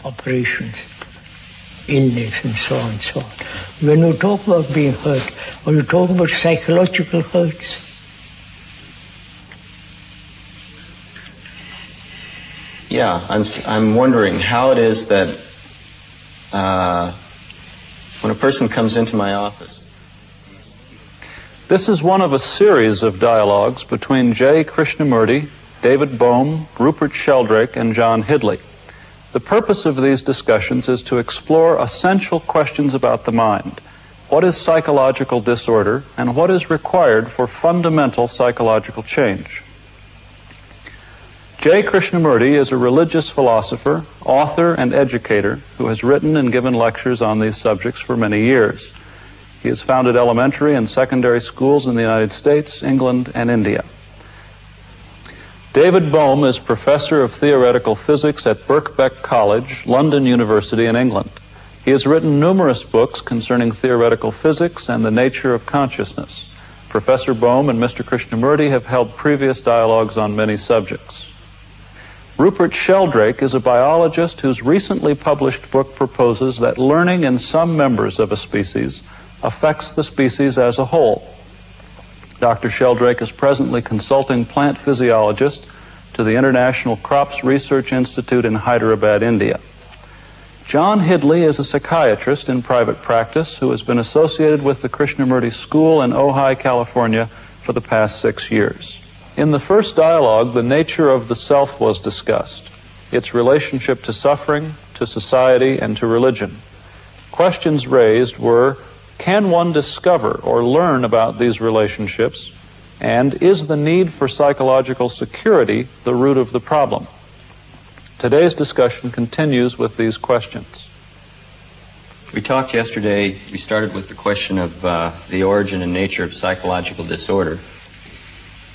operations, illness, and so on and so on. When you talk about being hurt, or you talk about psychological hurts, yeah, I'm wondering how it is that when a person comes into my office. This is one of a series of dialogues between J. Krishnamurti, David Bohm, Rupert Sheldrake, and John Hidley. The purpose of these discussions is to explore essential questions about the mind. What is psychological disorder, and what is required for fundamental psychological change? J. Krishnamurti is a religious philosopher, author, and educator who has written and given lectures on these subjects for many years. He has founded elementary and secondary schools in the United States, England, and India. David Bohm is professor of theoretical physics at Birkbeck College, London University in England. He has written numerous books concerning theoretical physics and the nature of consciousness. Professor Bohm and Mr. Krishnamurti have held previous dialogues on many subjects. Rupert Sheldrake is a biologist whose recently published book proposes that learning in some members of a species affects the species as a whole. Dr. Sheldrake is presently consulting plant physiologist to the International Crops Research Institute in Hyderabad, India. John Hidley is a psychiatrist in private practice who has been associated with the Krishnamurti School in Ojai, California for the past 6 years. In the first dialogue, the nature of the self was discussed, its relationship to suffering, to society, and to religion. Questions raised were, can one discover or learn about these relationships, and is the need for psychological security the root of the problem? Today's discussion continues with these questions. We talked yesterday, we started with the question of the origin and nature of psychological disorder.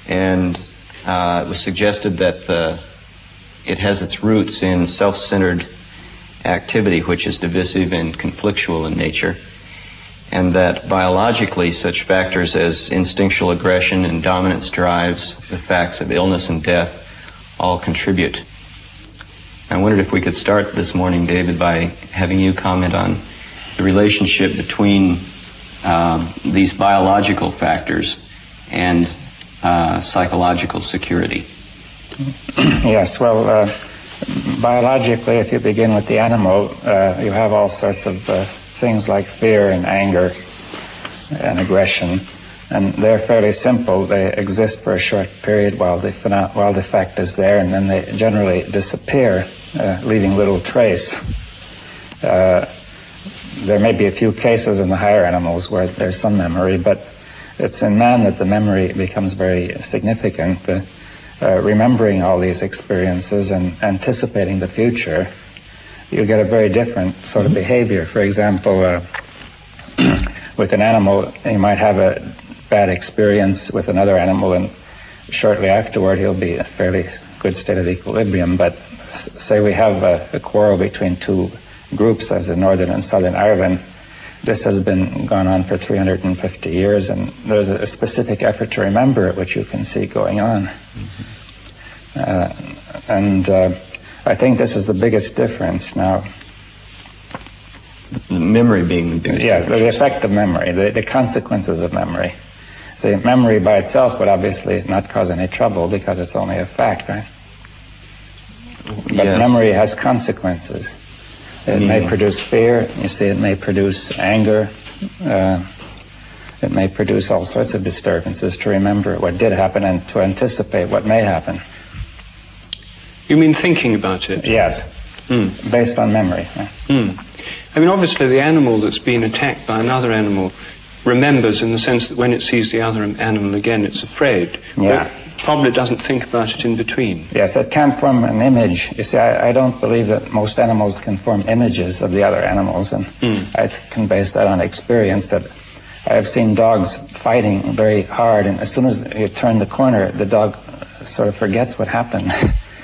And it was suggested that it has its roots in self-centered activity, which is divisive and conflictual in nature, and that biologically such factors as instinctual aggression and dominance drives, the facts of illness and death, all contribute. I wondered if we could start this morning, David, by having you comment on the relationship between these biological factors and psychological security. Yes, well, biologically, if you begin with the animal, you have all sorts of things like fear and anger and aggression, and they're fairly simple. They exist for a short period while the effect is there, and then they generally disappear, leaving little trace. There may be a few cases in the higher animals where there's some memory, but it's in man that the memory becomes very significant. Remembering all these experiences and anticipating the future, you get a very different sort of behavior. For example, with an animal, you might have a bad experience with another animal, and shortly afterward he'll be in a fairly good state of equilibrium. But say we have a quarrel between two groups, as in Northern and Southern Ireland. This has been gone on for 350 years, and there's a specific effort to remember it, which you can see going on. I think this is the biggest difference now. The memory being the biggest difference. Yeah, the effect of memory, the consequences of memory. See, memory by itself would obviously not cause any trouble because it's only a fact, right? But yes, memory has consequences. It may produce fear, you see, it may produce anger, it may produce all sorts of disturbances to remember what did happen and to anticipate what may happen. You mean thinking about it? Yes, based on memory. I mean, obviously the animal that's been attacked by another animal remembers in the sense that when it sees the other animal again, it's afraid. Yeah. But probably doesn't think about it in between. Yes, it can form an image. You see, I don't believe that most animals can form images of the other animals, and I can base that on experience. That I have seen dogs fighting very hard, and as soon as you turn the corner, the dog sort of forgets what happened.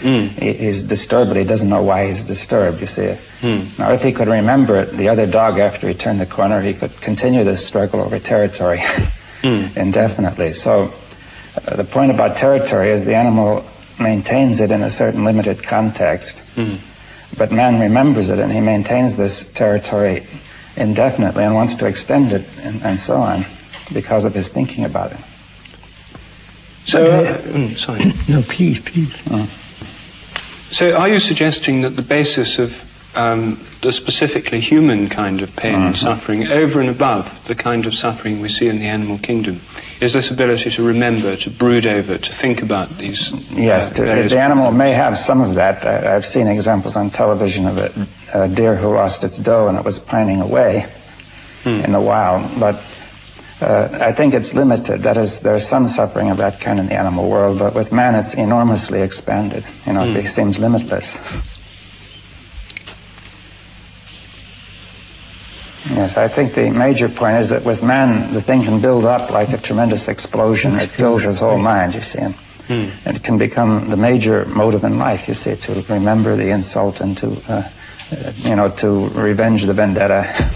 He's disturbed, but he doesn't know why he's disturbed, you see. Now, if he could remember it, the other dog, after he turned the corner, he could continue this struggle over territory indefinitely. So the point about territory is the animal maintains it in a certain limited context. But man remembers it, and he maintains this territory indefinitely and wants to extend it, and so on, because of his thinking about it. So, sorry. No, please. So are you suggesting that the basis of the specifically human kind of pain and suffering, over and above the kind of suffering we see in the animal kingdom, is this ability to remember, to brood over, to think about these? Yes, the animal may have some of that. I've seen examples on television of a deer who lost its doe and it was pining away in the wild, but I think it's limited. That is, there's some suffering of that kind in the animal world, but with man it's enormously expanded. You know, it seems limitless. Yes, I think the major point is that with man, the thing can build up like a tremendous explosion. It fills his whole mind, you see, and it can become the major motive in life, you see, to remember the insult and to, to revenge the vendetta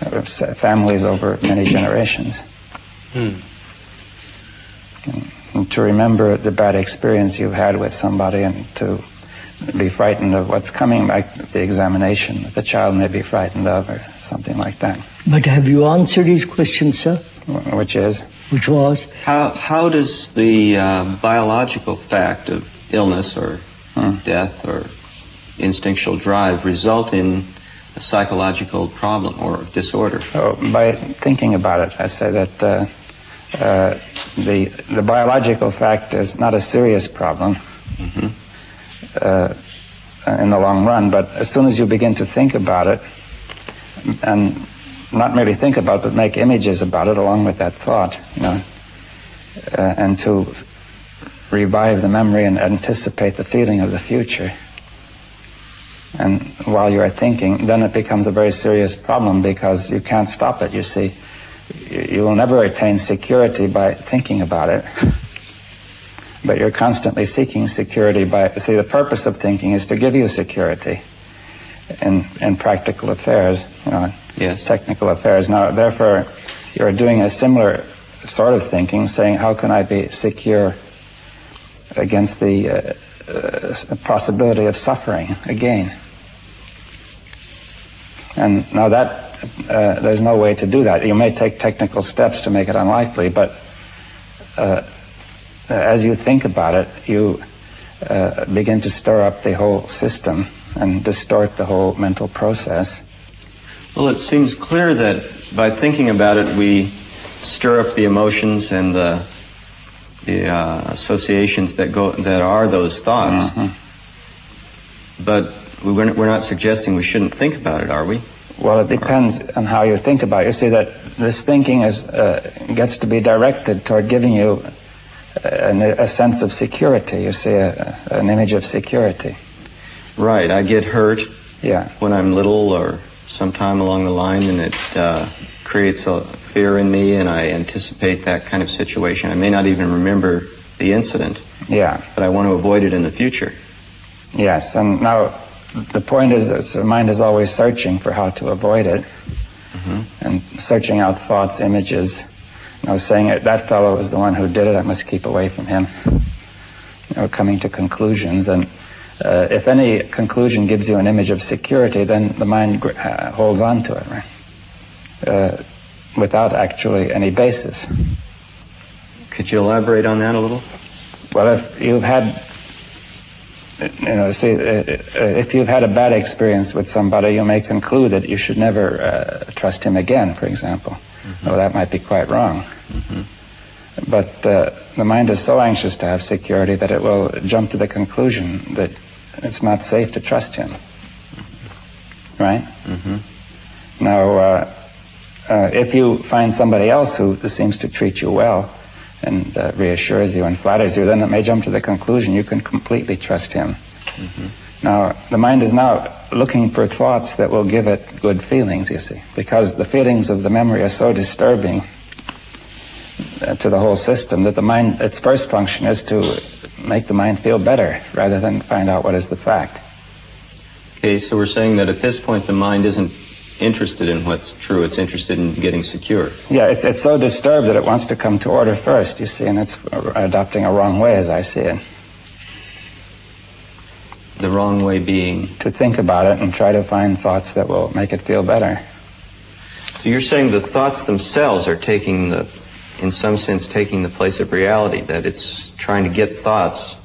of families over many generations. And to remember the bad experience you've had with somebody and to be frightened of what's coming, like the examination that the child may be frightened of or something like that. But have you answered his question, sir? Which is? Which was? How does the biological fact of illness or death or instinctual drive result in a psychological problem or disorder? Oh, by thinking about it, I say that the biological fact is not a serious problem in the long run, but as soon as you begin to think about it, and not merely think about it, but make images about it along with that thought, and to revive the memory and anticipate the feeling of the future. And while you are thinking, then it becomes a very serious problem because you can't stop it, you see. You will never attain security by thinking about it, but you're constantly seeking security the purpose of thinking is to give you security in practical affairs, yes, technical affairs. Now, therefore, you're doing a similar sort of thinking, saying, how can I be secure against the possibility of suffering again? And now that, there's no way to do that. You may take technical steps to make it unlikely, but as you think about it, you begin to stir up the whole system and distort the whole mental process. Well, it seems clear that by thinking about it, we stir up the emotions and the associations that are those thoughts. But we're not suggesting we shouldn't think about it, are we? Well, it depends on how you think about it. You see that this thinking gets to be directed toward giving you a sense of security, you see, an image of security. Right, I get hurt when I'm little or sometime along the line, and it creates a fear in me, and I anticipate that kind of situation. I may not even remember the incident, but I want to avoid it in the future. Yes, and now the point is that the mind is always searching for how to avoid it, and searching out thoughts, images. I was saying that fellow is the one who did it, I must keep away from him. Coming to conclusions, and if any conclusion gives you an image of security, then the mind holds on to it, right? Without actually any basis. Could you elaborate on that a little? Well, if you've had, if you've had a bad experience with somebody, you may conclude that you should never trust him again, for example. Well, that might be quite wrong. But the mind is so anxious to have security that it will jump to the conclusion that it's not safe to trust him. Right? Now, if you find somebody else who seems to treat you well and reassures you and flatters you, then it may jump to the conclusion you can completely trust him. Now, the mind is now looking for thoughts that will give it good feelings, you see, because the feelings of the memory are so disturbing to the whole system that the mind, its first function is to make the mind feel better rather than find out what is the fact. Okay, so we're saying that at this point the mind isn't interested in what's true, it's interested in getting secure. Yeah, it's so disturbed that it wants to come to order first, you see, and it's adopting a wrong way as I see it. The wrong way being? To think about it and try to find thoughts that will make it feel better. So you're saying the thoughts themselves are taking the, in some sense, taking the place of reality, that it's trying to get thoughts.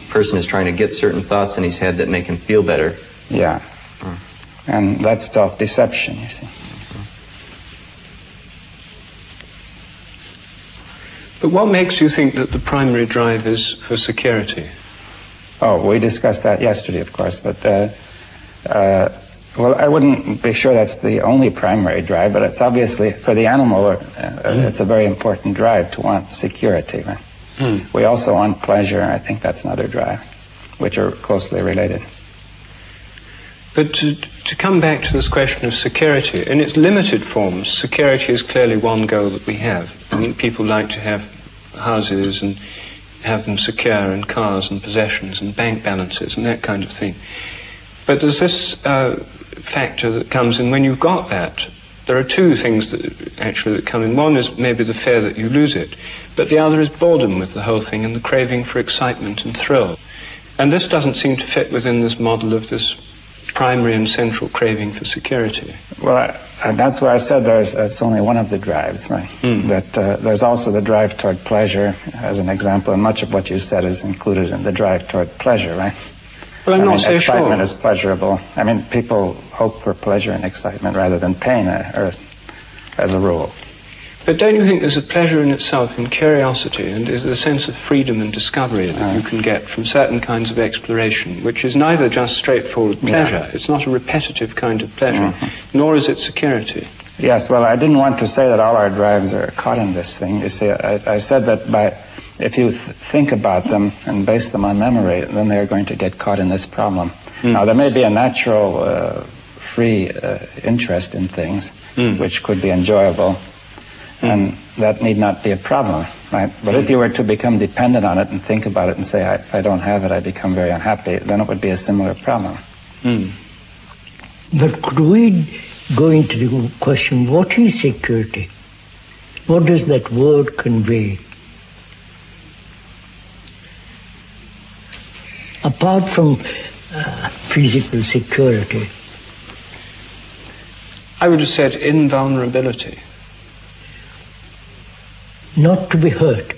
The person is trying to get certain thoughts in his head that make him feel better. Yeah. And that's self-deception, you see. But what makes you think that the primary drive is for security? Oh, we discussed that yesterday, of course, but well, I wouldn't be sure that's the only primary drive, but it's obviously, for the animal, it's a very important drive to want security. Right? We also want pleasure, and I think that's another drive, which are closely related. But to come back to this question of security, in its limited forms, security is clearly one goal that we have. I mean, people like to have houses and have them secure, and cars and possessions and bank balances and that kind of thing. But there's this factor that comes in when you've got that. There are two things that come in. One is maybe the fear that you lose it, but the other is boredom with the whole thing and the craving for excitement and thrill. And this doesn't seem to fit within this model of this primary and central craving for security. Well, that's why I said it's only one of the drives, right? That there's also the drive toward pleasure, as an example, and much of what you said is included in the drive toward pleasure, right? Well, I'm not so sure. Excitement is pleasurable. I mean, people hope for pleasure and excitement rather than pain, as a rule. But don't you think there's a pleasure in itself in curiosity, and there's a sense of freedom and discovery that you can get from certain kinds of exploration, which is neither just straightforward pleasure, it's not a repetitive kind of pleasure, nor is it security. Yes, well, I didn't want to say that all our drives are caught in this thing. You see, I said that if you think about them and base them on memory, then they're going to get caught in this problem. Now, there may be a natural, free interest in things, which could be enjoyable, and that need not be a problem, right? But if you were to become dependent on it and think about it and say, if I don't have it, I become very unhappy, then it would be a similar problem. But could we go into the question, what is security? What does that word convey? Apart from physical security. I would have said invulnerability. Not to be hurt.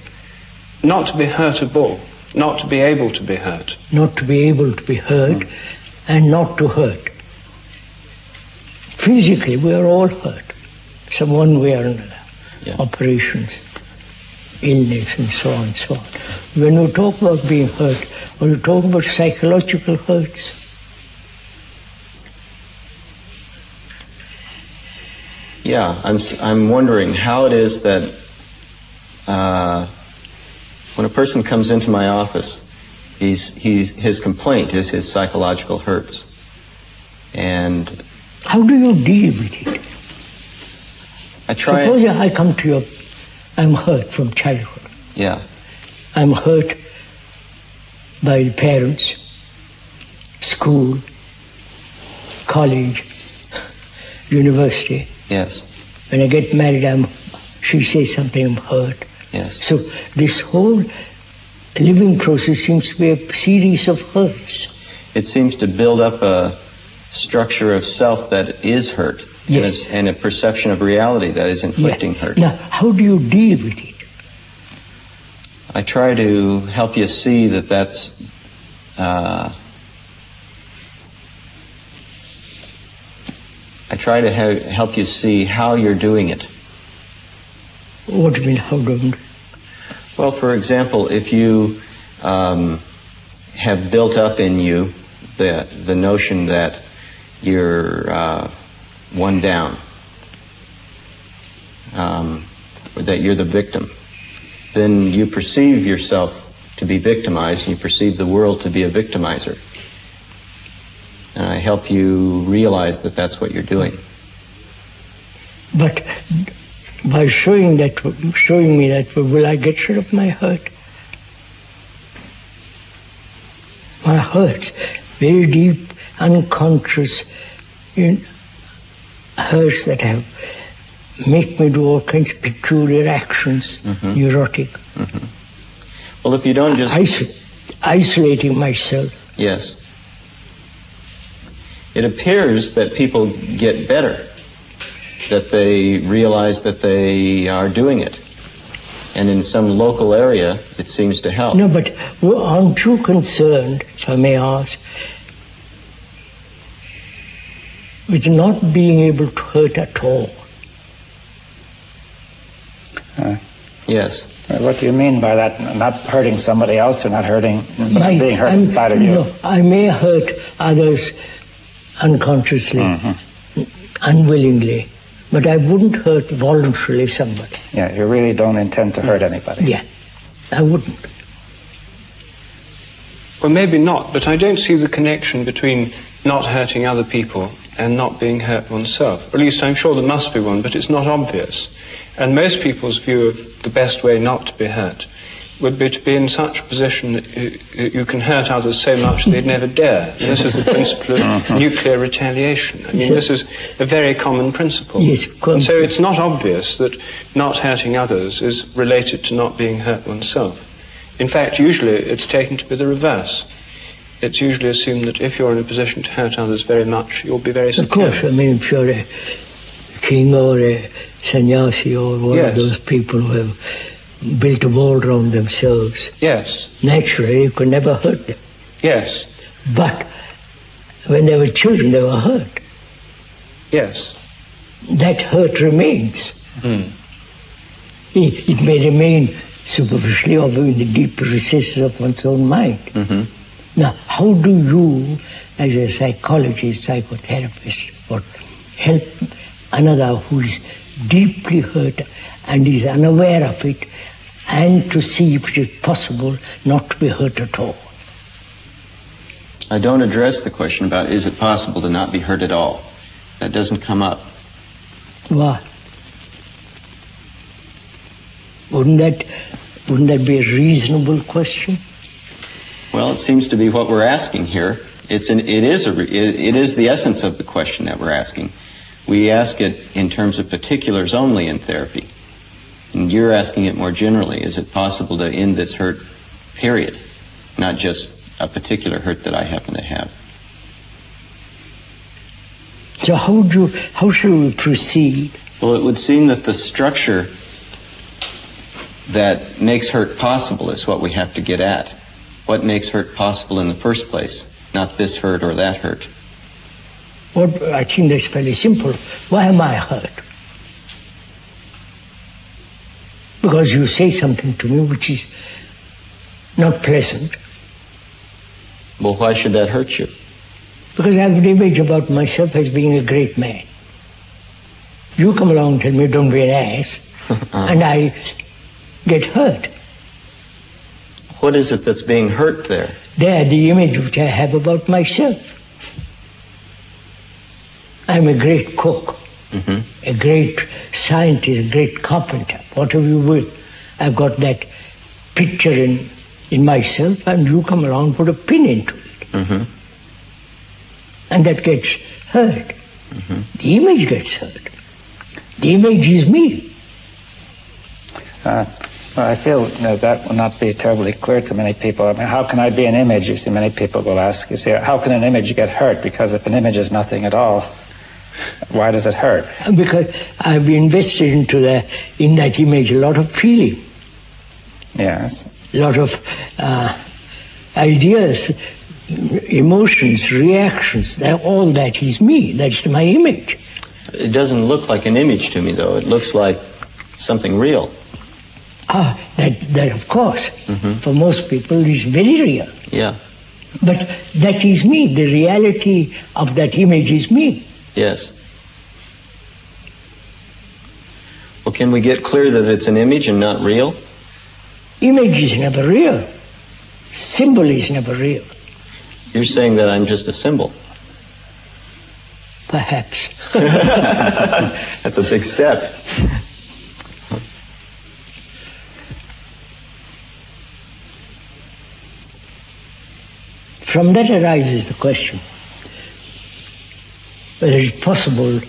Not to be hurtable. Not to be able to be hurt. Not to be able to be hurt, and not to hurt. Physically, we are all hurt, some one way or another. Operations, illness, and so on and so on. When you talk about being hurt, or you talk about psychological hurts, Yeah, I'm wondering how it is that when a person comes into my office, his complaint is his psychological hurts. And how do you deal with it? I try. Suppose I come to you, I'm hurt from childhood. Yeah. I'm hurt by the parents, school, college, university. Yes. When I get married, she says something, I'm hurt. Yes. So this whole living process seems to be a series of hurts. It seems to build up a structure of self that is hurt. Yes. And a perception of reality that is inflicting hurt. Now, how do you deal with it? I try to help you see that that's I try to help you see how you're doing it. What do you mean, how do you? Well, for example, if you have built up in you the notion that you're one down, or that you're the victim, then you perceive yourself to be victimized, and you perceive the world to be a victimizer. And I help you realize that that's what you're doing. But by showing me that, will I get rid of my hurt? My hurts, very deep, unconscious hurts that make me do all kinds of peculiar actions, neurotic. Well, if you don't just... Isolating myself, Yes. It appears that people get better, that they realize that they are doing it. And in some local area, it seems to help. No, but aren't you concerned, if I may ask, with not being able to hurt at all? Yes. What do you mean by that? Not hurting somebody else or not hurting, but being hurt inside of you? No, I may hurt others unconsciously, unwillingly, but I wouldn't hurt voluntarily somebody. Yeah, you really don't intend to hurt anybody. Yeah, I wouldn't. Well, maybe not, but I don't see the connection between not hurting other people and not being hurt oneself. Or at least I'm sure there must be one, but it's not obvious. And most people's view of the best way not to be hurt would be to be in such a position that you can hurt others so much they'd never dare. And this is the principle of nuclear retaliation. I mean, this is a very common principle. Yes, and so it's not obvious that not hurting others is related to not being hurt oneself. In fact, usually it's taken to be the reverse. It's usually assumed that if you're in a position to hurt others very much, you'll be very secure. Of course, I mean, if you're a king or a sannyasi or one of those people who have built a wall around themselves, yes, naturally you could never hurt them. Yes. But when they were children, they were hurt. Yes. That hurt remains. It may remain superficially or in the deep recesses of one's own mind. Now, how do you, as a psychologist, psychotherapist, or help another who is deeply hurt and is unaware of it, and to see if it is possible not to be hurt at all? I don't address the question about is it possible to not be hurt at all. That doesn't come up. Why? Wouldn't that be a reasonable question? Well, it seems to be what we're asking here. It is the essence of the question that we're asking. We ask it in terms of particulars only in therapy. And you're asking it more generally. Is it possible to end this hurt, period? Not just a particular hurt that I happen to have. So how should we proceed? Well, it would seem that the structure that makes hurt possible is what we have to get at. What makes hurt possible in the first place, not this hurt or that hurt. Well, I think that's fairly simple. Why am I hurt? Because you say something to me which is not pleasant. Well, why should that hurt you? Because I have an image about myself as being a great man. You come along and tell me, don't be an ass, and I get hurt. What is it that's being hurt there? There, the image which I have about myself. I'm a great cook, a great scientist, a great carpenter, whatever you will. I've got that picture in myself, and you come along and put a pin into it. And that gets hurt. The image gets hurt. The image is me. Well, I feel that will not be terribly clear to many people. I mean, how can I be an image? You see, many people will ask, you see, how can an image get hurt? Because if an image is nothing at all, why does it hurt? Because I've invested in that image a lot of feeling. Yes. A lot of ideas, emotions, reactions. All that is me. That's my image. It doesn't look like an image to me, though. It looks like something real. That of course, for most people is very real. Yeah. But that is me. The reality of that image is me. Yes. Well, can we get clear that it's an image and not real? Image is never real. Symbol is never real. You're saying that I'm just a symbol. Perhaps. That's a big step. From that arises the question whether it's possible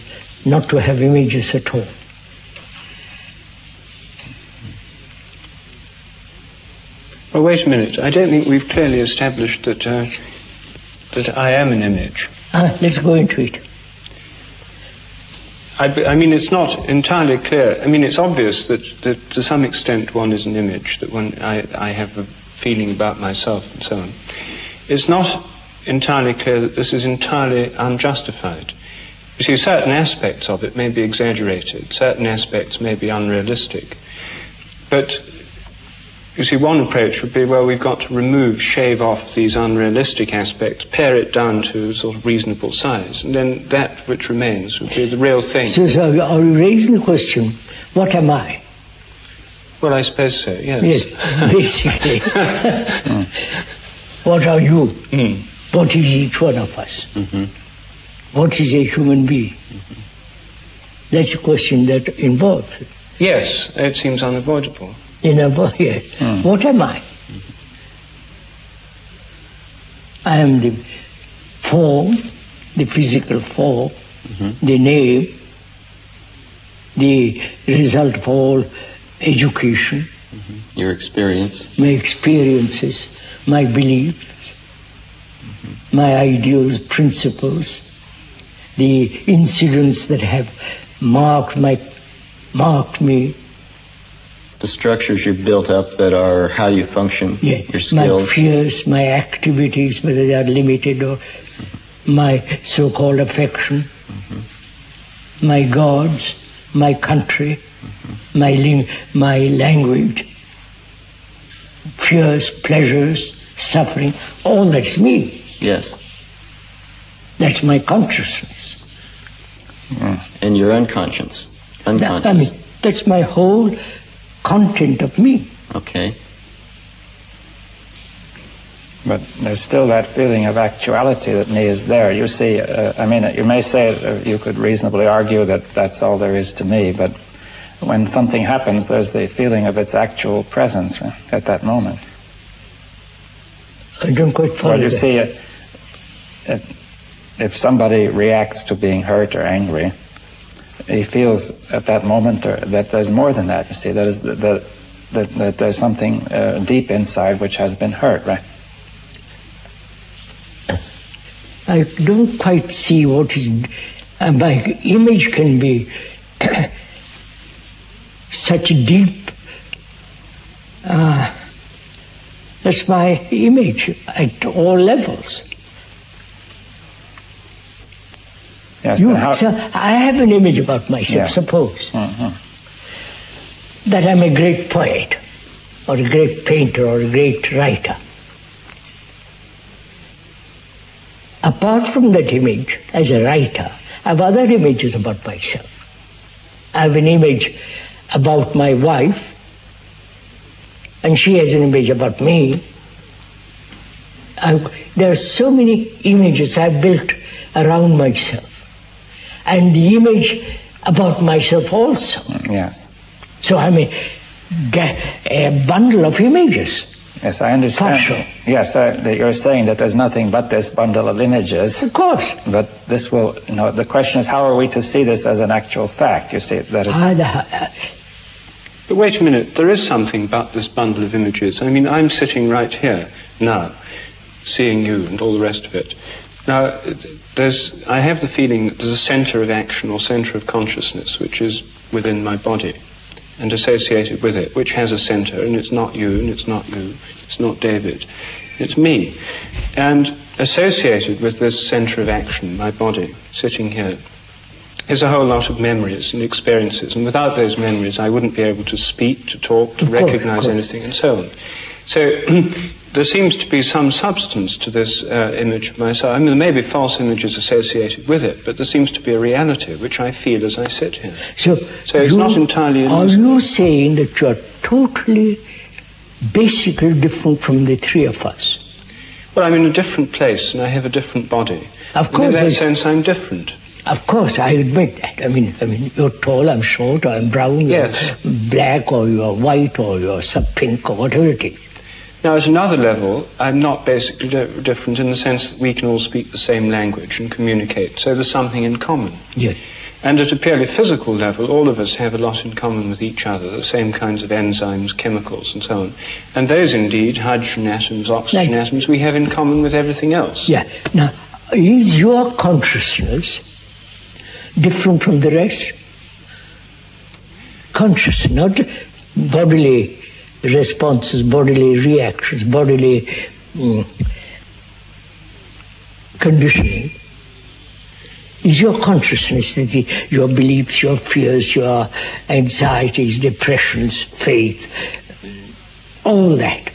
not to have images at all. Well, wait a minute. I don't think we've clearly established that that I am an image. Let's go into it. I mean, it's not entirely clear. I mean, it's obvious that to some extent one is an image, that I have a feeling about myself and so on. It's not entirely clear that this is entirely unjustified. You see, certain aspects of it may be exaggerated, certain aspects may be unrealistic. But, you see, one approach would be, well, we've got to shave off these unrealistic aspects, pare it down to a sort of reasonable size, and then that which remains would be the real thing. So are you raising the question, what am I? Well, I suppose so, yes. Yes, basically. What are you? What is each one of us? What is a human being? That's a question that involves it. Yes, it seems unavoidable. Yes. What am I? I am the form, the physical form, the name, the result of all education. Your experience. My experiences, my beliefs, my ideals, principles, the incidents that have marked me. The structures you've built up that are how you function, your skills. My fears, my activities, whether they are limited or my so-called affection, my gods, my country, my language, fears, pleasures, suffering, all that's me. Yes. That's my consciousness. And your unconscious. I mean, that's my whole content of me. Okay. But there's still that feeling of actuality that me is there. You see, I mean, you may say, you could reasonably argue that that's all there is to me, but when something happens, there's the feeling of its actual presence at that moment. I don't quite follow. Well, you see, if somebody reacts to being hurt or angry, he feels at that moment that there's more than that. You see, that there's something deep inside which has been hurt, right? I don't quite see what is. My image can be such deep. That's my image at all levels. Yes, So I have an image about myself, suppose, that I'm a great poet, or a great painter, or a great writer. Apart from that image, as a writer, I have other images about myself. I have an image about my wife, and she has an image about me. There are so many images I've built around myself. And the image about myself also. Yes. So I'm a bundle of images. Yes, I understand. Partial. Yes, that you're saying that there's nothing but this bundle of images. Of course. But this will, the question is, how are we to see this as an actual fact? You see, that is... But wait a minute, there is something about this bundle of images. I mean, I'm sitting right here now, seeing you and all the rest of it. Now, I have the feeling that there's a center of action or center of consciousness which is within my body and associated with it, which has a center, and it's not you, and it's not you, it's not David, it's me. And associated with this center of action, my body, sitting here, is a whole lot of memories and experiences, and without those memories I wouldn't be able to speak, to talk, to recognize anything, and so on. So there seems to be some substance to this image of myself. I mean, there may be false images associated with it, but there seems to be a reality which I feel as I sit here. So it's not entirely illusory. Are you saying that you are totally, basically different from the three of us? Well, I'm in a different place and I have a different body. Of course. And in that sense, I'm different. Of course, I admit that. I mean, you're tall, I'm short, or I'm brown, yes. You're black, or you're white, or you're pink, or whatever it is. Now, at another level, I'm not basically different in the sense that we can all speak the same language and communicate, so there's something in common. Yes. And at a purely physical level, all of us have a lot in common with each other, the same kinds of enzymes, chemicals, and so on. And those indeed, hydrogen atoms, oxygen atoms, we have in common with everything else. Yeah. Now, is your consciousness different from the rest? Conscious, not bodily responses, bodily reactions, bodily conditioning. Is your consciousness, your beliefs, your fears, your anxieties, depressions, faith, all that?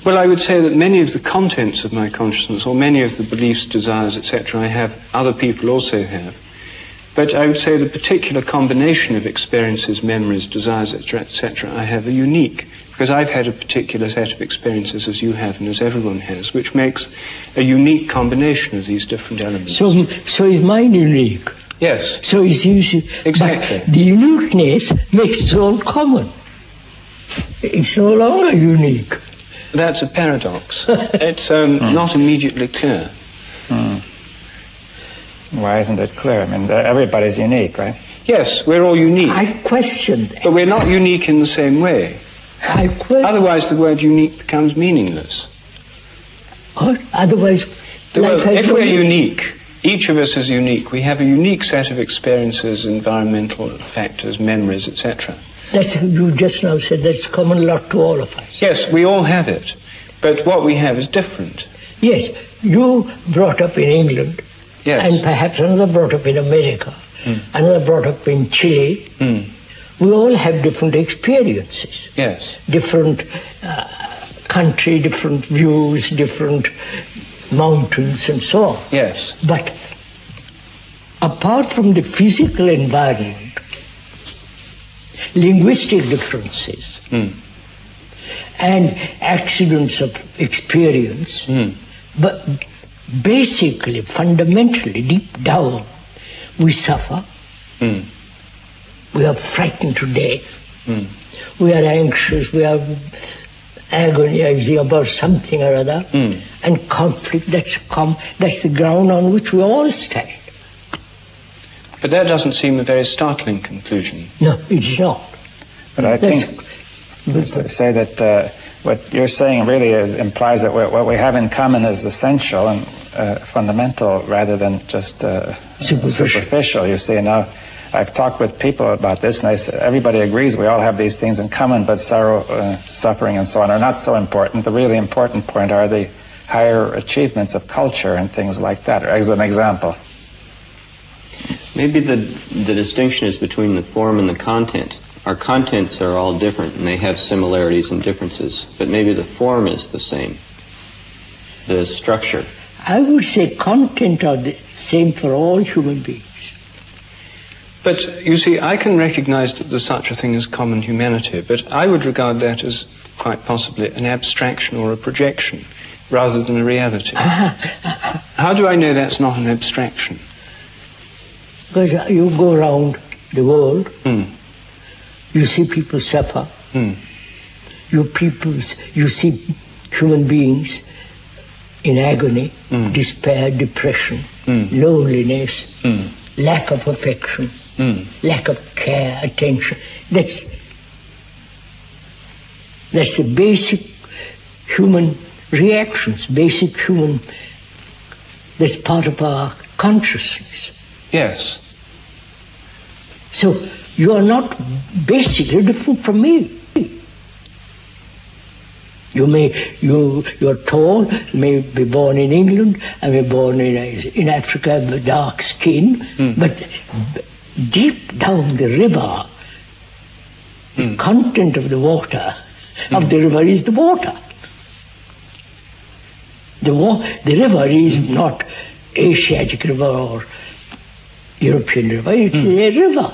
Well, I would say that many of the contents of my consciousness, or many of the beliefs, desires, etc., I have, other people also have. But I would say the particular combination of experiences, memories, desires, etc., I have are unique, because I've had a particular set of experiences as you have and as everyone has, which makes a unique combination of these different elements. So is mine unique? Yes. So is easy. Exactly. But the uniqueness makes it all common. It's no longer unique. That's a paradox. It's not immediately clear. Why isn't it clear? I mean, everybody's unique, right? Yes, we're all unique. I question that. But we're not unique in the same way. Otherwise, the word unique becomes meaningless. What? Otherwise, well, if we're unique, each of us is unique. We have a unique set of experiences, environmental factors, memories, etc. That's you just now said. That's common lot to all of us. Yes, we all have it, but what we have is different. Yes, you brought up in England, yes, and perhaps another brought up in America, another brought up in Chile. We all have different experiences. Yes. Different country, different views, different mountains and so on. Yes. But apart from the physical environment, linguistic differences, and accidents of experience, but basically, fundamentally, deep down, we suffer. We are frightened to death. We are anxious. We are agonizing about something or other. And conflict, that's the ground on which we all stand. But that doesn't seem a very startling conclusion. No, it is not. But I think, say that what you're saying really implies that what we have in common is essential and fundamental rather than just superficial. You see, now I've talked with people about this, and everybody agrees we all have these things in common, but sorrow, suffering, and so on are not so important. The really important point are the higher achievements of culture and things like that, as an example. Maybe the distinction is between the form and the content. Our contents are all different, and they have similarities and differences, but maybe the form is the same, the structure. I would say content are the same for all human beings. But, you see, I can recognize that there's such a thing as common humanity, but I would regard that as quite possibly an abstraction or a projection, rather than a reality. How do I know that's not an abstraction? Because you go around the world, you see people suffer, you see human beings in agony, despair, depression, loneliness, lack of affection, lack of care, attention. That's the basic human reactions, that's part of our consciousness. Yes. So you are not basically different from me. You're tall, may be born in England, I may be born in Africa with dark skin, but deep down the river, the content of the water of the river is the water. The river is not Asiatic river or European river, it's a river.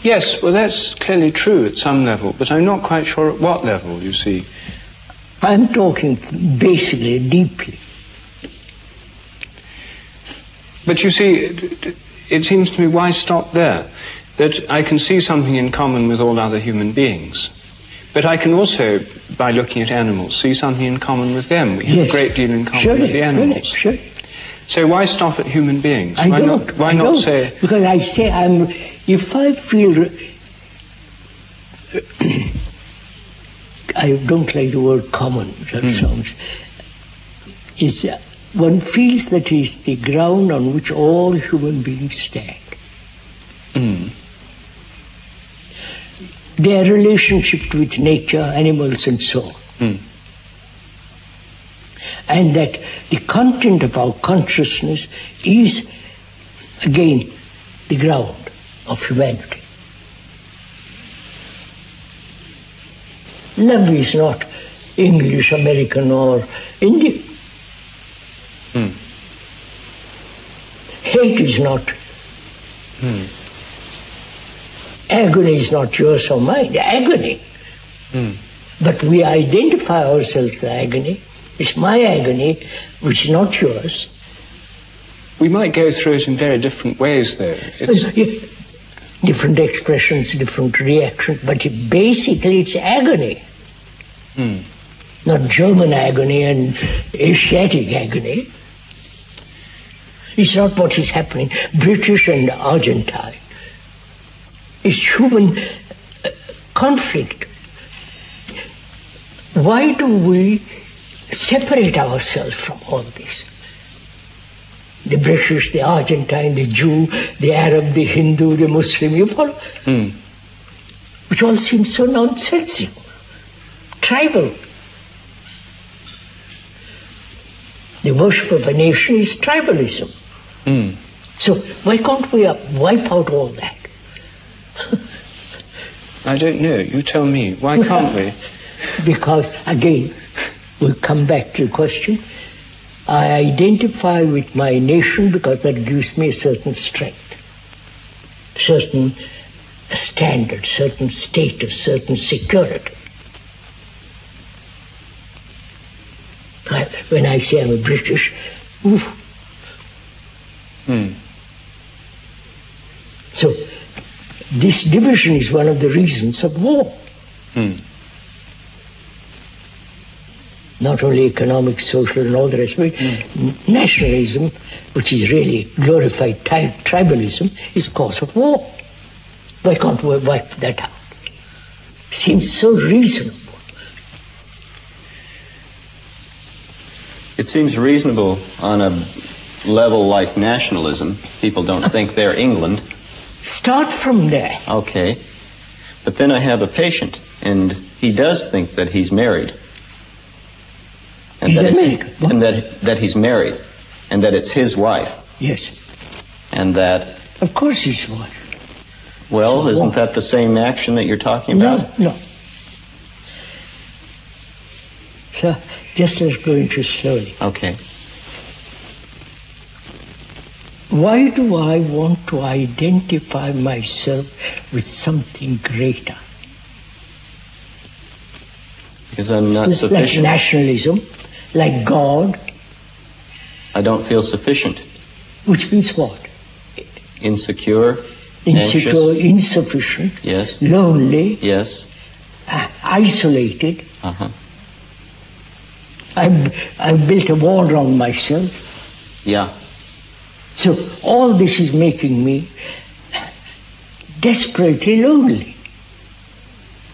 Yes, well, that's clearly true at some level, but I'm not quite sure at what level, you see. I'm talking basically, deeply. But you see, it seems to me, why stop there? That I can see something in common with all other human beings. But I can also, by looking at animals, see something in common with them. We have a great deal in common with the animals. Sure. So why stop at human beings? I Why don't. not? Why not say? Because I say if I feel, I don't like the word common. That sounds. It's one feels that is the ground on which all human beings stand. Their relationship with nature, animals, and so on. And that the content of our consciousness is, again, the ground of humanity. Love is not English, American, or Indian. Hate is not. Agony is not yours or mine. Agony. But we identify ourselves with agony. It's my agony, which is not yours. We might go through it in very different ways, though. Different expressions, different reactions, but basically it's agony. Not German agony and Asiatic agony. It's not what is happening. British and Argentine. It's human conflict. Why do we separate ourselves from all this? The British, the Argentine, the Jew, the Arab, the Hindu, the Muslim, you follow? Which all seems so nonsensical, tribal. The worship of a nation is tribalism. So why can't we wipe out all that? I don't know. You tell me. Why can't we? Because, again, we'll come back to the question. I identify with my nation because that gives me a certain strength, certain standard, certain status, certain security. When I say I'm a British, oof. So, this division is one of the reasons of war. Not only economic, social, and all the rest of it. Nationalism, which is really glorified tribalism, is cause of war. Why can't we wipe that out? Seems so reasonable. It seems reasonable on a level like nationalism. People don't think they're England. Start from there. Okay. But then I have a patient, and he does think that he's married. And He's that American. and that he's married, and that it's his wife. Yes. And that... Of course he's wife. Well, So isn't what? that the same action that you're talking about? No. So, just let's go into slowly. Okay. Why do I want to identify myself with something greater? Because I'm not Like sufficient. nationalism, like God, I don't feel sufficient. which means what? Insecure. Insecure, Anxious. insufficient, Yes. lonely, Yes. isolated. Uh-huh. I've built a wall around myself. Yeah. So all this is making me desperately lonely.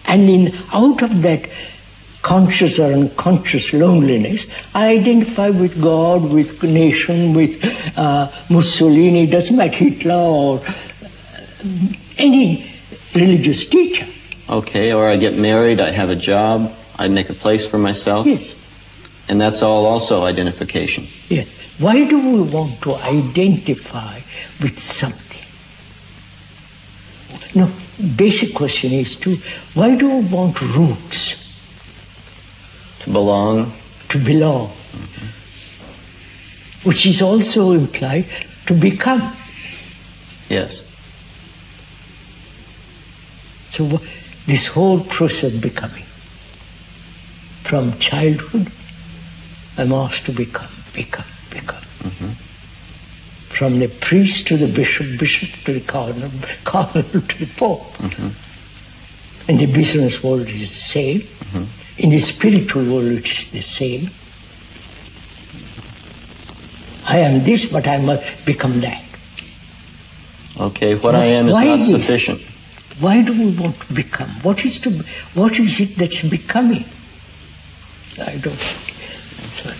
And out of that conscious or unconscious loneliness, I identify with God, with nation, with Mussolini, doesn't matter, Hitler, or any religious teacher. Okay, or I get married, I have a job, I make a place for myself. Yes. And that's all also identification. Yes. Why do we want to identify with something? No, basic question is why do we want roots? To belong. To belong. Which is also implied to become. Yes. So this whole process of becoming. From childhood, I'm asked to become. From the priest to the bishop, bishop to the cardinal, cardinal to the pope. In the business world it is the same. In the spiritual world it is the same. I am this, but I must become that. Okay, what I am is not sufficient. Why do we want to become? What is it that's becoming? I don't know. Sorry.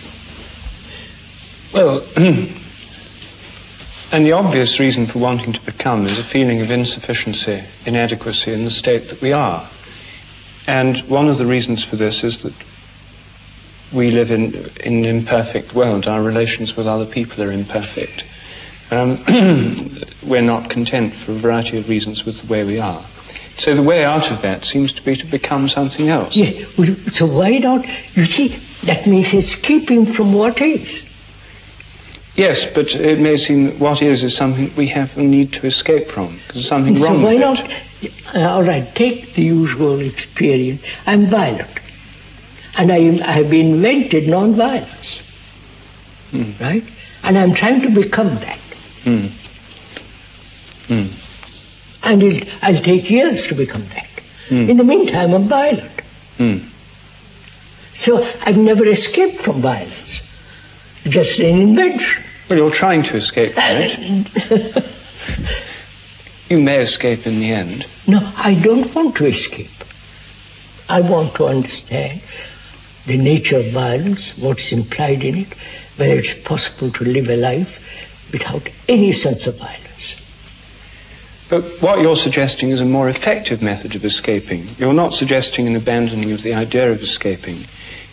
Well, and the obvious reason for wanting to become is a feeling of insufficiency, inadequacy in the state that we are. And one of the reasons for this is that we live in an imperfect world. Our relations with other people are imperfect. We're not content for a variety of reasons with the way we are. So the way out of that seems to be to become something else. Yeah, so why not? You see, that means escaping from what is. Yes, but it may seem that what is something we have a need to escape from, because there's something wrong with it. So why not, all right, take the usual experience. I'm violent. And I have invented non-violence. Right? And I'm trying to become that. And I'll take years to become that. In the meantime, I'm violent. So I've never escaped from violence. Just an invention. Well, you're trying to escape from it. You may escape in the end. No, I don't want to escape. I want to understand the nature of violence, what's implied in it, whether it's possible to live a life without any sense of violence. But what you're suggesting is a more effective method of escaping. You're not suggesting an abandoning of the idea of escaping.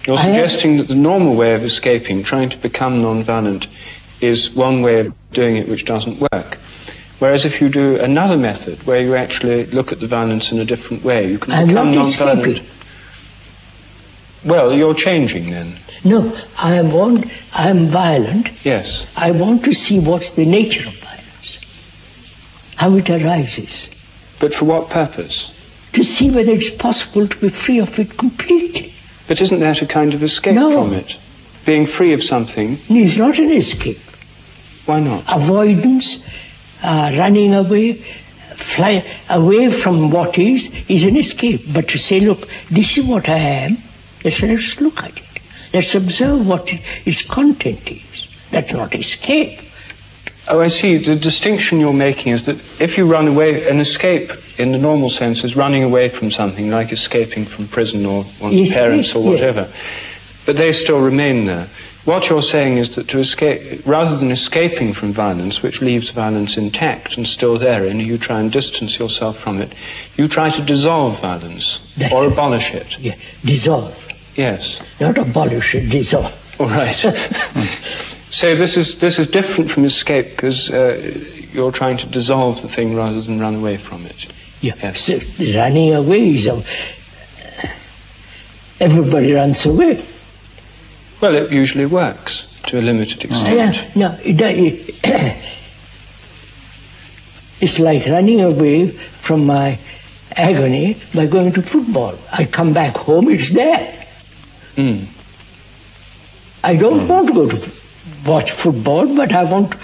You're suggesting that the normal way of escaping, trying to become non-violent, is one way of doing it which doesn't work. Whereas if you do another method, where you actually look at the violence in a different way, you can become non-violent. Escaping. Well, you're changing then. No, I am violent. Yes. I want to see what's the nature of violence, how it arises. But for what purpose? To see whether it's possible to be free of it completely. But isn't that a kind of escape from it? Being free of something is not an escape. Why not? Avoidance, running away, fly away from what is an escape. But to say, look, this is what I am, let's look at it. Let's observe what its content is. That's not escape. Oh, I see. The distinction you're making is that if you run away, an escape in the normal sense is running away from something, like escaping from prison or one's parents or whatever. Yes. But they still remain there. What you're saying is that to escape, rather than escaping from violence, which leaves violence intact and still there, and you try and distance yourself from it, you try to dissolve violence or abolish it. Yeah, dissolve. Yes. Not abolish it, dissolve. All right. So this is different from escape because you're trying to dissolve the thing rather than run away from it. Yeah. Yes. So running away is everybody runs away. Well, it usually works to a limited extent. No, it's like running away from my agony by going to football. I come back home, it's there. I don't want to go to watch football, but I want to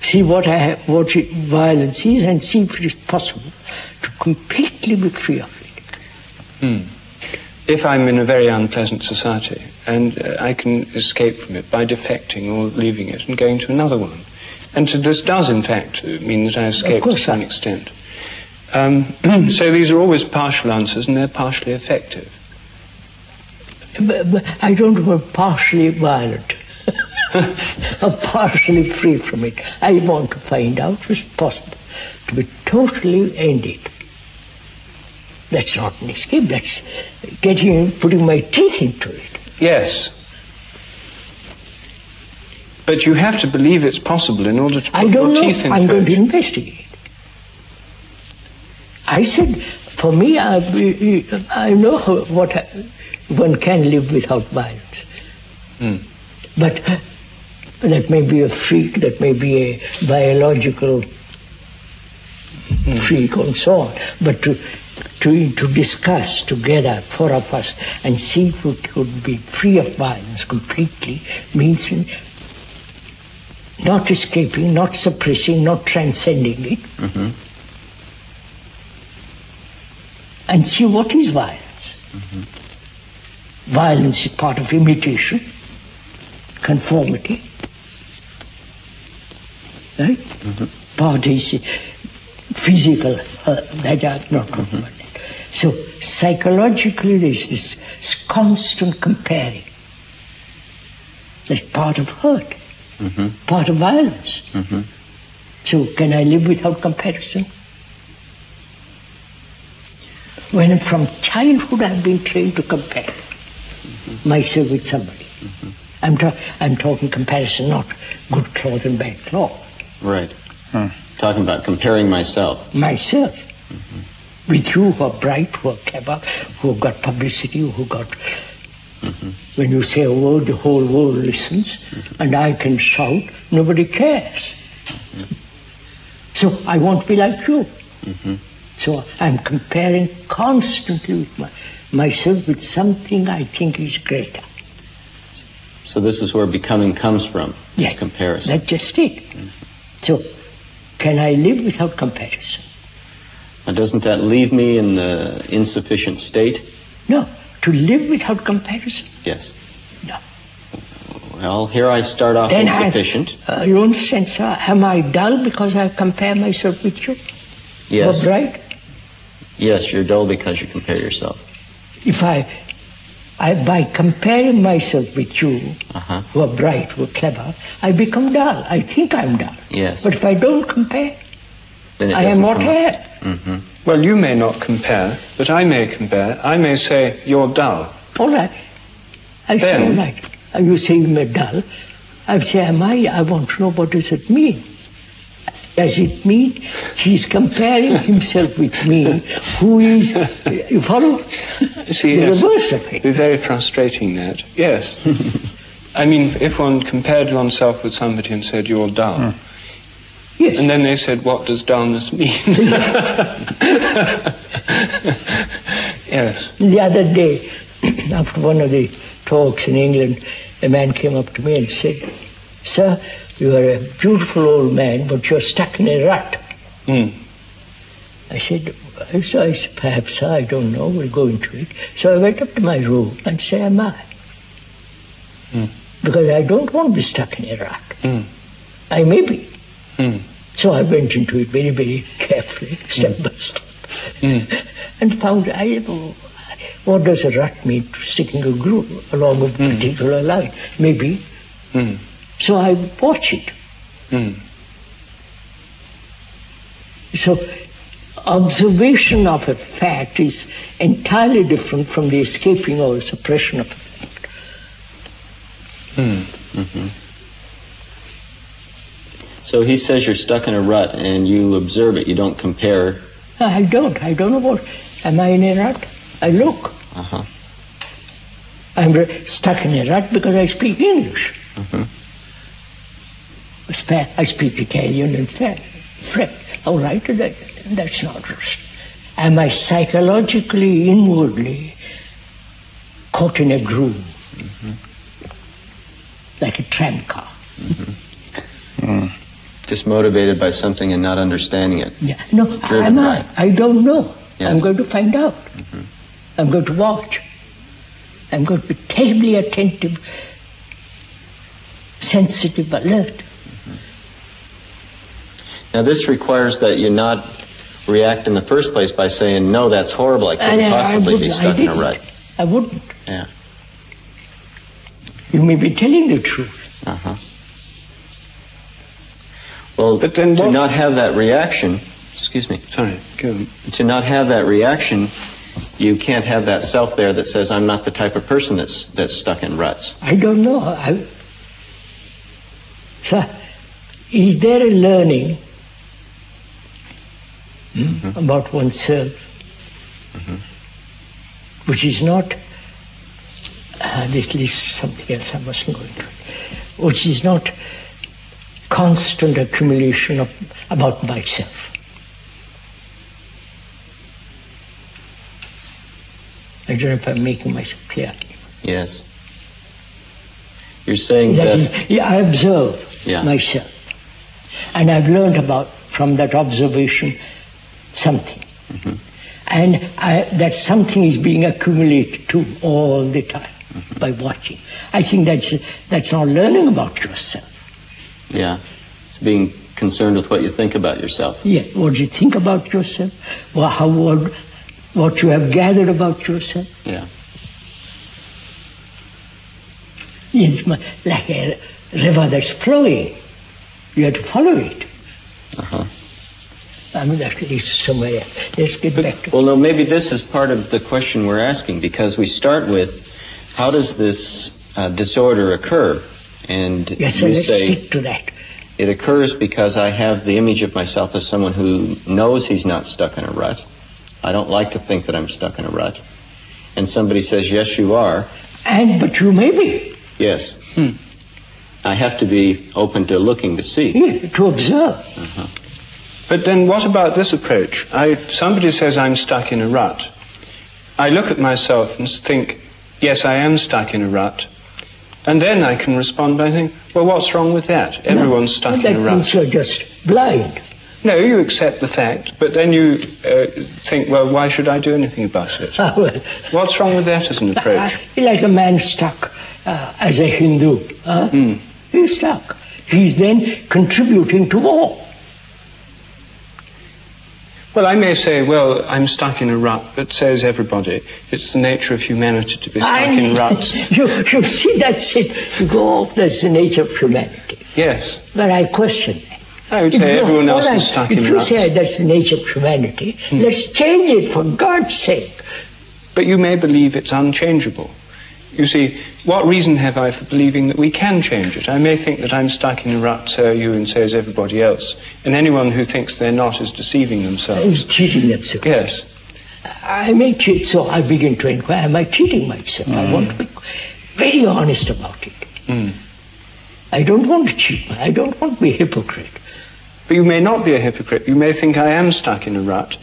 see what violence is and see if it is possible to completely be free of it. If I'm in a very unpleasant society and I can escape from it by defecting or leaving it and going to another one. And so this does, in fact, mean that I escape to some extent. So these are always partial answers and they're partially effective. But I don't want partially violent or partially free from it. I want to find out if it's possible to be totally ended. That's not an escape, that's putting my teeth into it. Yes. But you have to believe it's possible in order to put your teeth into it. I'm going to investigate. I said, for me, I know what one can live without violence. But that may be a freak, that may be a biological freak and so on. But to discuss together, four of us, and see if we could be free of violence completely means not escaping, not suppressing, not transcending it. And see what is violence. Violence is part of imitation, conformity, right? Part is physical, that I'm not talking about that. So psychologically there's this constant comparing. That's part of hurt, part of violence. So can I live without comparison? When from childhood I've been trained to compare myself with somebody. I'm talking comparison, not good cloth and bad cloth. Right. Talking about comparing myself. Myself. With you who are bright, who are clever, who have got publicity, who got... When you say a word, the whole world listens, and I can shout, nobody cares. So I want to be like you. So I'm comparing constantly with myself with something I think is greater. So this is where becoming comes from, this Yes, comparison. that's just it. So can I live without comparison? Now doesn't that leave me in the insufficient state? No, to live without comparison? Yes. No. Well, here I start off Then insufficient. You understand, sir? Am I dull because I compare myself with you? Yes. Or bright? Yes, you're dull because you compare yourself. If I by comparing myself with you, who are bright, who are clever, I become dull. I think I'm dull. Yes. But if I don't compare, Then it I am doesn't what come I up. am. Well, you may not compare, but I may compare. I may say, you're dull. All right. I say, Then- all right. You say you're dull. I say, am I? I want to know, what does it mean? Does it mean he's comparing himself with me, who is, you follow? See, The yes, reverse of it'd it. be very frustrating, that. Yes. I mean, if one compared oneself with somebody and said, you're dull, Yes. and then they said, what does dullness mean? Yes. The other day, after one of the talks in England, a man came up to me and said, "Sir, you are a beautiful old man, but you're stuck in a rut." I said, perhaps, I don't know, we'll go into it. So I went up to my room and said, am I? Because I don't want to be stuck in a rut. I may be. So I went into it very, very carefully, step by step, and found, what does a rut mean? To stick in a groove along a particular line? Maybe. So I watch it. So observation of a fact is entirely different from the escaping or suppression of a fact. So he says you're stuck in a rut and you observe it, you don't compare. I don't know what. Am I in a rut? I look. I'm stuck in a rut because I speak English. I speak Italian and French. All right, that's not rust. Am I psychologically, inwardly caught in a groove? Like a tram car. Just motivated by something and not understanding it. Yeah. No, Driven am I? by. I don't know. Yes. I'm going to find out. I'm going to watch. I'm going to be terribly attentive, sensitive, alert. Now this requires that you not react in the first place by saying, no, that's horrible, I couldn't possibly be stuck in a rut. I wouldn't. Yeah. You may be telling the truth. Well, But then to what- not have that reaction, excuse me, Sorry, go on. to not have that reaction, you can't have that self there that says, I'm not the type of person that's stuck in ruts. I don't know. So, is there a learning about oneself which is not, this is something else I mustn't go into it, which is not constant accumulation about myself? I don't know if I'm making myself clear. Yes. You're saying That that... is, I observe Yeah. myself. And I've learned from that observation, something. And that something is being accumulated too all the time by watching. I think that's not learning about yourself. Yeah. It's being concerned with what you think about yourself. Yeah, what you think about yourself, what you have gathered about yourself. Yeah. It's like a river that's flowing. You have to follow it. Uh-huh. I mean, that leads somewhere else. Let's get back to... Well, no, maybe this is part of the question we're asking, because we start with, how does this disorder occur? And yes, so you let's say stick to that. it occurs because I have the image of myself as someone who knows he's not stuck in a rut. I don't like to think that I'm stuck in a rut. And somebody says, yes, you are. But you may be. Yes. I have to be open to looking to see. Yeah, to observe. Uh-huh. But then what about this approach? Somebody says I'm stuck in a rut. I look at myself and think, yes, I am stuck in a rut. And then I can respond by saying, well, what's wrong with that? Everyone's stuck in a rut. That means you're just blind. No, you accept the fact, but then you think, well, why should I do anything about it? Well, what's wrong with that as an approach? Like a man stuck as a Hindu. He's stuck. He's then contributing to war. Well, I may say, well, I'm stuck in a rut, but says everybody. It's the nature of humanity to be stuck in ruts. You see, that's it. You go off, that's the nature of humanity. Yes. But I question that. I would say everyone else is stuck in ruts. If you say that's the nature of humanity, let's change it for God's sake. But you may believe it's unchangeable. You see, what reason have I for believing that we can change it? I may think that I'm stuck in a rut, so you, and so is everybody else. And anyone who thinks they're not is deceiving themselves. Is cheating themselves. Yes. I may cheat, so I begin to inquire, am I cheating myself? I want to be very honest about it. I don't want to cheat. I don't want to be a hypocrite. But you may not be a hypocrite. You may think I am stuck in a rut.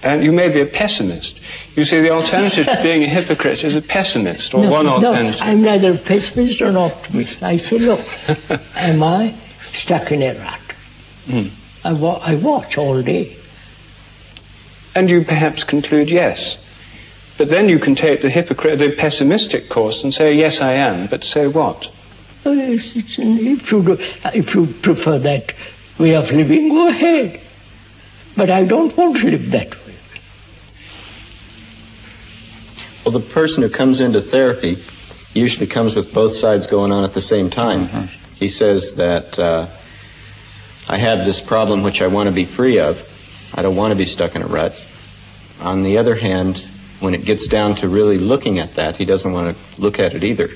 And you may be a pessimist. You see, the alternative to being a hypocrite is a pessimist, or one alternative. No, I'm neither a pessimist or an optimist. I say, look, am I stuck in a rut? I watch all day. And you perhaps conclude yes. But then you can take the pessimistic course and say, yes, I am, but say what? If you prefer that way of living, go ahead. But I don't want to live that way. Well, the person who comes into therapy usually comes with both sides going on at the same time. He says that I have this problem which I want to be free of. I don't want to be stuck in a rut. On the other hand, when it gets down to really looking at that, he doesn't want to look at it either,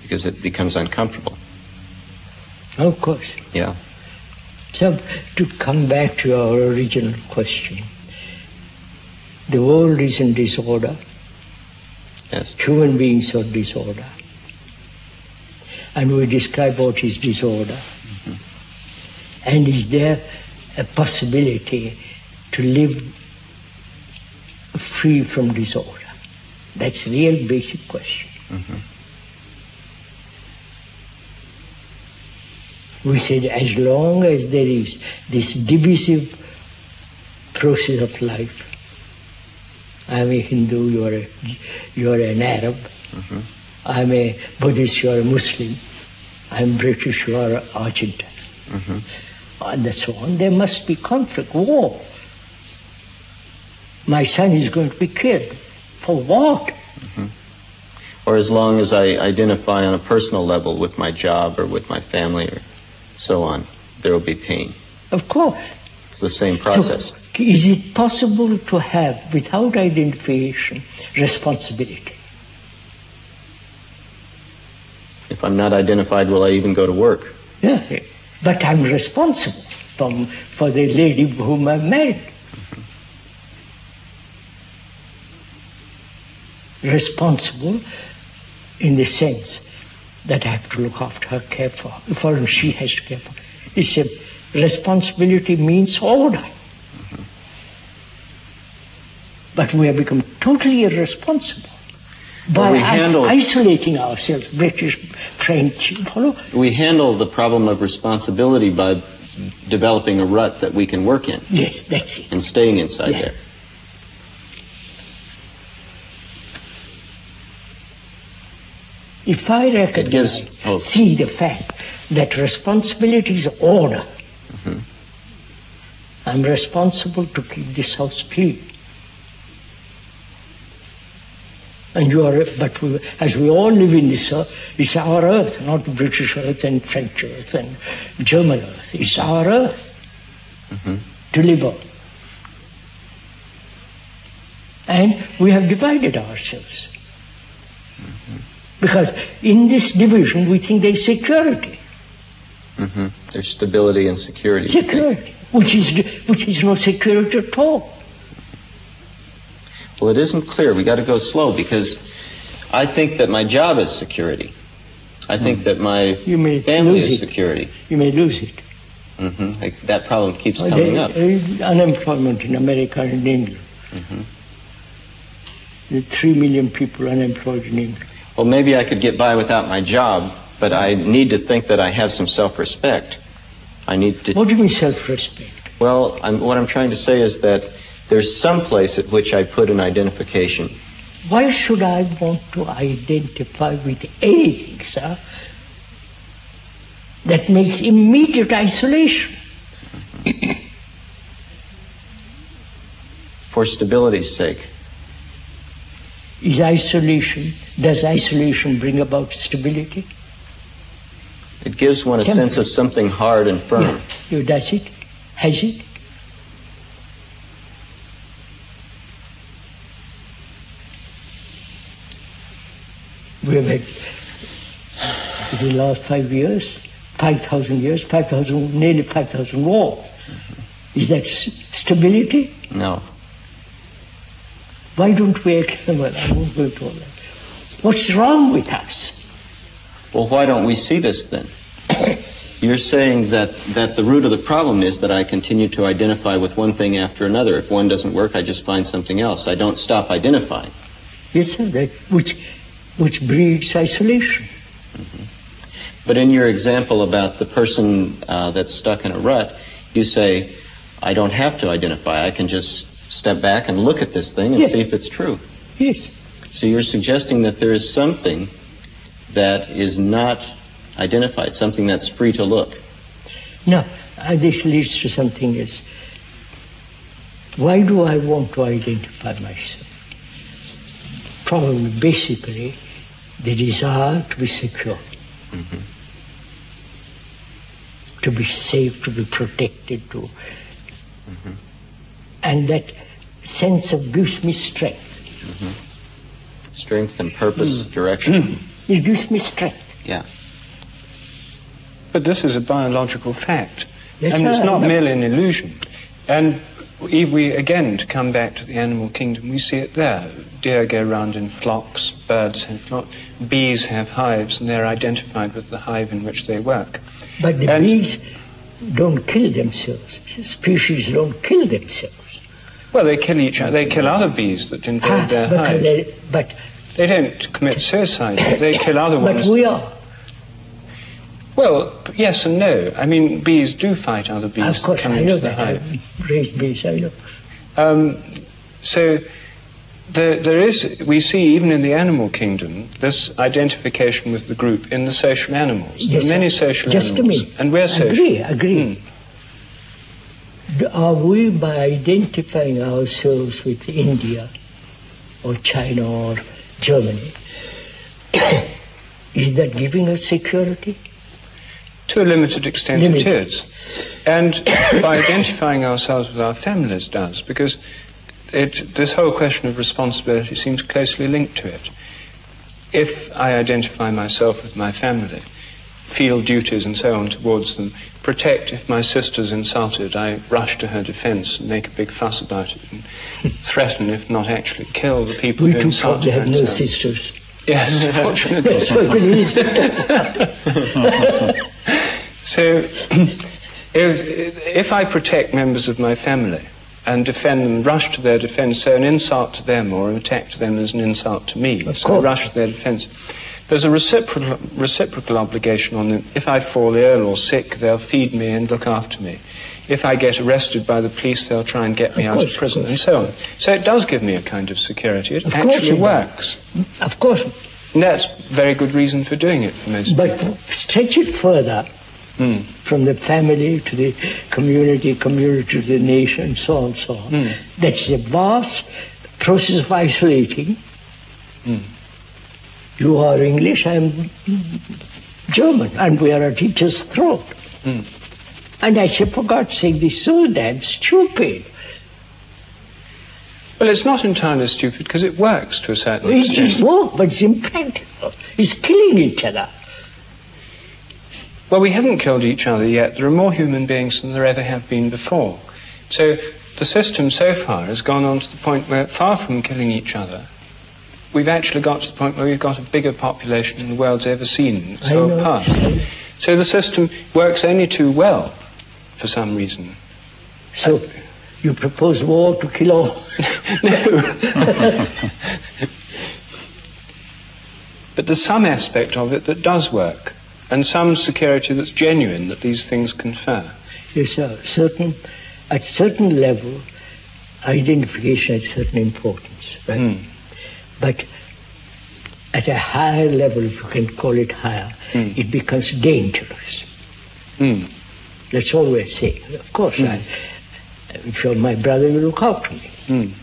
because it becomes uncomfortable. Of course. Yeah. So, to come back to our original question, the world is in disorder. Yes. Human beings are disorder. And we describe what is disorder. And is there a possibility to live free from disorder? That's a real basic question. We said as long as there is this divisive process of life, I'm a Hindu, you're an Arab, I'm a Buddhist, you're a Muslim, I'm British, you're Argentine, and so on, there must be conflict, war. My son is going to be killed. For what? Or as long as I identify on a personal level with my job or with my family or so on, there will be pain. Of course. It's the same process. So, is it possible to have, without identification, responsibility? If I'm not identified, will I even go to work? Yeah, but I'm responsible for the lady whom I married. Responsible in the sense that I have to look after her, care for her, or she has to care for her. It's a responsibility means order. But we have become totally irresponsible by isolating ourselves, British, French, follow? We handle the problem of responsibility by developing a rut that we can work in. Yes, that's it. And staying inside there. If I recognize, see the fact that responsibility is order, I'm responsible to keep this house clean. And you are, but as we all live in this earth, it's our earth, not British earth and French earth and German earth. It's our earth to live on. And we have divided ourselves. Because in this division we think there's security. There's stability and security. Security, which is no security at all. Well, it isn't clear. We got to go slow, because I think that my job is security. I think that my family is security. You may lose it. Like, that problem keeps coming up. Unemployment in America and England. There are 3 million people unemployed in England. Well, maybe I could get by without my job, but I need to think that I have some self-respect. I need to... What do you mean self-respect? Well, what I'm trying to say is that there's some place at which I put an identification. Why should I want to identify with anything, sir, that makes immediate isolation? For stability's sake. Does isolation bring about stability? It gives one a sense of something hard and firm. Yeah. Does it? Has it? We have had, in the last 5 years, 5,000 years, nearly 5,000 wars. Is that stability? No. Why don't we, well, I won't go to all that. What's wrong with us? Well, why don't we see this then? You're saying that the root of the problem is that I continue to identify with one thing after another. If one doesn't work, I just find something else. I don't stop identifying. Yes, sir, which breeds isolation. But in your example about the person that's stuck in a rut, you say, I don't have to identify. I can just step back and look at this thing and see if it's true. Yes. So you're suggesting that there is something that is not identified, something that's free to look. Now, this leads to something else. Why do I want to identify myself? Probably, basically, the desire to be secure, to be safe, to be protected, and that sense of gives me strength. Strength and purpose, direction. It gives me strength. Yeah. But this is a biological fact, Yes, and it's sir, not merely an illusion. And if we, again, to come back to the animal kingdom, we see it there. Deer go around in flocks, birds have flocks, bees have hives, and they're identified with the hive in which they work. But the bees don't kill themselves. Species don't kill themselves. Well, they kill each other. They kill other bees that invade their hive. They don't commit suicide. They kill other ones. But we are. Well, yes and no. I mean, bees do fight other bees. Of course, that come I know into the that. hive. I've raised bees, I know. So there is, we see even in the animal kingdom, this identification with the group in the social animals. Yes, there are many social just animals. Just a minute. And we're social. Agree. Are we, by identifying ourselves with India or China or Germany, is that giving us security? To a limited extent it is. And by identifying ourselves with our families does, because this whole question of responsibility seems closely linked to it. If I identify myself with my family, feel duties and so on towards them, protect if my sister's insulted, I rush to her defense and make a big fuss about it, and threaten, if not actually kill, the people who insult her. We have no sisters. Yes, fortunately. So, if I protect members of my family and defend them, rush to their defense, so an insult to them or an attack to them is an insult to me, so I rush to their defense. There's a reciprocal obligation on them. If I fall ill or sick, they'll feed me and look after me. If I get arrested by the police, they'll try and get me out of prison, and so on. So it does give me a kind of security. It actually works. Of course. And that's very good reason for doing it for most people. But stretch it further. From the family to the community, community to the nation, so on, so on. That's a vast process of isolating. You are English, I am German, and we are a teacher's throat. And I said, for God's sake, this is so damn stupid. Well, it's not entirely stupid because it works to a certain It extent. is work, but it's impractical. It's killing each other. Well, we haven't killed each other yet. There are more human beings than there ever have been before. So the system so far has gone on to the point where, far from killing each other, we've actually got to the point where we've got a bigger population than the world's ever seen in its whole past. So the system works only too well, for some reason. So you propose war to kill all? No. But there's some aspect of it that does work, and some security that's genuine that these things confer. Yes, sir. At certain level, identification has certain importance, right? But at a higher level, if you can call it higher, it becomes dangerous. That's all we're saying. Of course, if you're my brother, you look out for me.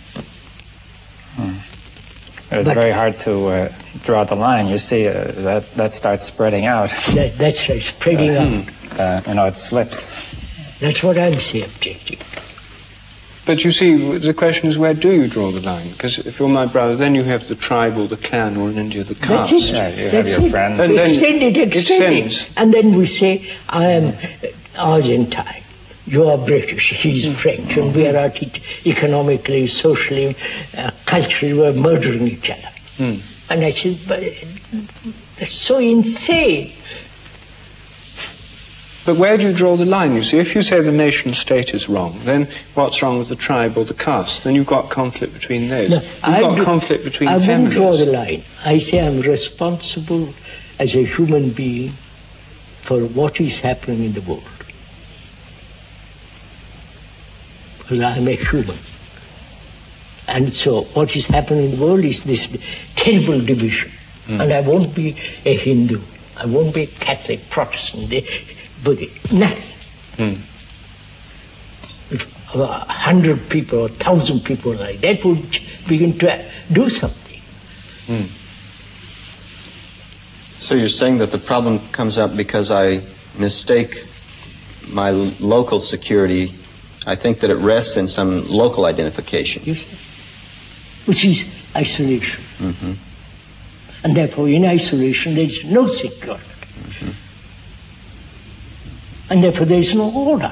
It's very hard to draw the line. You see, that starts spreading out. That's right, spreading out. It slips. That's what I'm saying, objecting. But you see, the question is, where do you draw the line? Because if you're my brother, then you have the tribe or the clan, or in India, the caste. That's it. Yeah, you That's have your it. friends. And then Extend it. extends. And then we say, I am Argentine. You are British, he's French, and we are economically, socially, culturally, we're murdering each other. And I said, but that's so insane. But where do you draw the line? You see, if you say the nation state is wrong, then what's wrong with the tribe or the caste? Then you've got conflict between those. No, you've got conflict between families. I wouldn't draw the line. I say I'm responsible as a human being for what is happening in the world. Because I'm a human. And so what is happening in the world is this terrible division. And I won't be a Hindu. I won't be a Catholic, Protestant, Buddhist, nothing. If 100 people or 1,000 people like that would begin to do something. So you're saying that the problem comes up because I mistake my local security. I think that it rests in some local identification. Yes, which is isolation. And therefore, in isolation, there is no security. And therefore, there is no order.